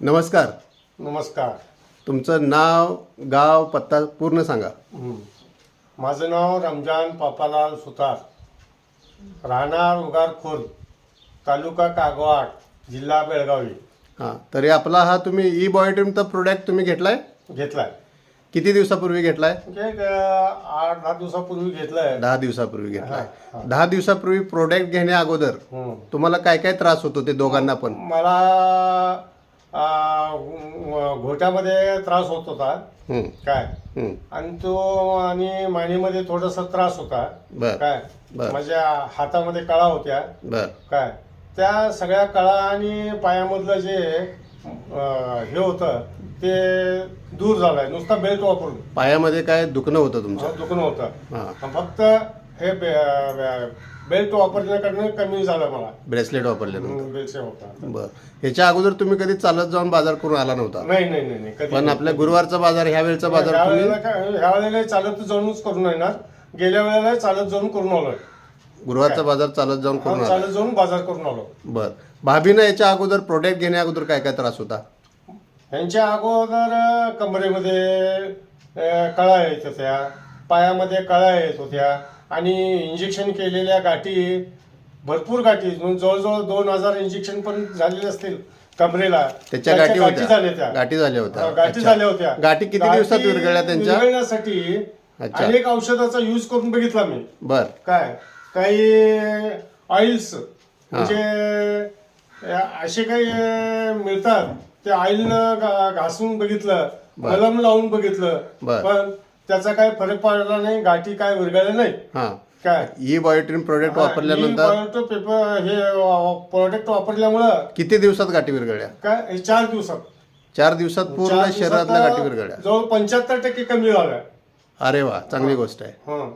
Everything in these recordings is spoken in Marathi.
नमस्कार. नमस्कार. तुमचं नाव, गाव, पत्ता पूर्ण सांगा. माझं नाव रमजान पापालाल सुतार, राहणार उगार खुर्द, तालुका कागवाड, जिल्हा बेळगावी. हां, तरी आपला हा तुम्ही ई बायोटिमचा प्रोडक्ट तुम्ही घेतलाय? घेतलाय. किती दिवसापूर्वी घेतलाय? म्हणजे 8-10 दिवसापूर्वी घेतलाय. 10 दिवसापूर्वी घेतलाय. हा, हा. 10 दिवसापूर्वी प्रोडक्ट घेण्या अगोदर तुम्हाला काय काय त्रास होतो ते दोघांना पण? मला घोट्यामध्ये त्रास होत होता हं, काय, हं. आणि मानेमध्ये थोडासा त्रास होता बर, काय. बर. माझ्या हातामध्ये कळा होत्या बर, काय. त्या सगळ्या कळा आणि पायामधलं जे हे होतं ते दूर झालंय. नुसता बेल्ट वापरून पायामध्ये काय दुखणं होतं तुमचं? दुखणं होतं. हां, फक्त हे बेल्ट वापरण्याकडनं कमी झालं मला. ब्रेसलेट वापरल्यानंतर. बेल्ट होता. बर. ह्याच्या अगोदर तुम्ही कधी चालत जाऊन बाजार करून आला नव्हता? नाही नाही नाही नाही, कधी पण नाही. आपल्या गुरुवारचा बाजार, ह्या वेळचा बाजार तुम्ही ह्या वेळेला चालत जाऊनच करून येणार. गेल्या वेळेला चालत जाऊन करून आलोय. गुरुवारचा बाजार चालत जाऊन करून आला? चालत जाऊन बाजार करून आलो. बर. भाभीनं याच्या अगोदर प्रोडक्ट घेण्या अगोदर काय काय त्रास होता? यांच्या अगोदर कमरेमध्ये कळा येत होत्या, पायामध्ये कळा येत होत्या आणि इंजेक्शन केलेल्या गाठी, भरपूर गाठी, जवळजवळ 2000 इंजेक्शन पण झालेले असतील कमरेला. त्याच्या गाठी होत्या? झाल्या त्या गाठी झाल्या होत्या. गाठी अच्छा. झाल्या होत्या. गाठी किती दिवसात विरघळल्या त्यांच्या? विरघळण्यासाठी अच्छा. अनेक औषधाचा यूज करून बघितला मी बर, काय. काही ऑइल्स म्हणजे असे काही मिळतात, ते ऑइलनं घासून बघितलं, मलम लावून बघितलं, बर. पण त्याचा काही फरक पडला नाही. गाठी काय विरघळल्या नाही हा. काय. ई बायोटिन प्रोडक्ट वापरल्यानंतर पेपर हे प्रोडक्ट वापरल्यामुळं किती दिवसात गाठी विरघळल्या? काय 4 दिवसात 4 दिवसात पूर्ण 4 दिवसात शरीरातल्या गाठी विरघळल्या? जवळ 75% कमी झाल्या. अरे वा, चांगली गोष्ट आहे. हं.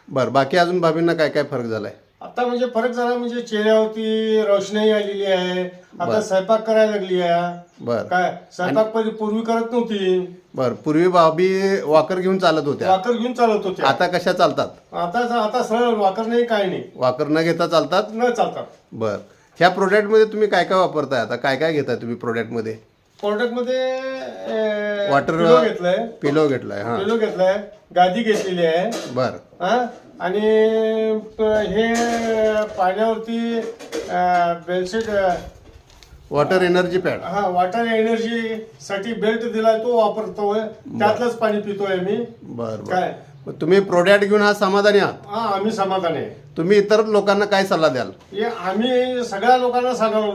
बर. बाकी अजून भाभींना काय काय फरक झालाय? आता म्हणजे फरक झाला, म्हणजे चेहऱ्यावरती रोषणाई आलेली आहे. आता स्वयंपाक करायला लागली आहे बर, काय. स्वयंपाक पूर्वी करत नव्हती. बर. पूर्वी भाभी वॉकर घेऊन चालत होत्या, वाकर घेऊन चालत होते. आता कशा चालतात? आता सरळ वाकर नाही, काय नाही, वॉकर न घेता चालतात? न चालतात. बर. ह्या प्रोडक्ट मध्ये तुम्ही काय काय वापरताय? आता काय काय घेताय तुम्ही प्रोडक्ट मध्ये? प्रोडक्ट मध्ये वॉटर पिलो घेतलाय, पिलो घेतलाय. हा, पिलो घेतलाय, गादी घेतलेली आहे. बर, हा. आणि हे पाण्यावरती बेडशीट, वॉटर एनर्जी पॅड. हा, वॉटर एनर्जी साठी बेल्ट दिलाय, तो वापरतोय. त्यातलंच पाणी पितोय मी बर, बर. काय. मग तुम्ही प्रोडक्ट घेऊन हा समाधानी आहात? हा, आम्ही समाधान आहे. तुम्ही इतर लोकांना काय सल्ला द्याल? हे आम्ही सगळ्या लोकांना सांगायला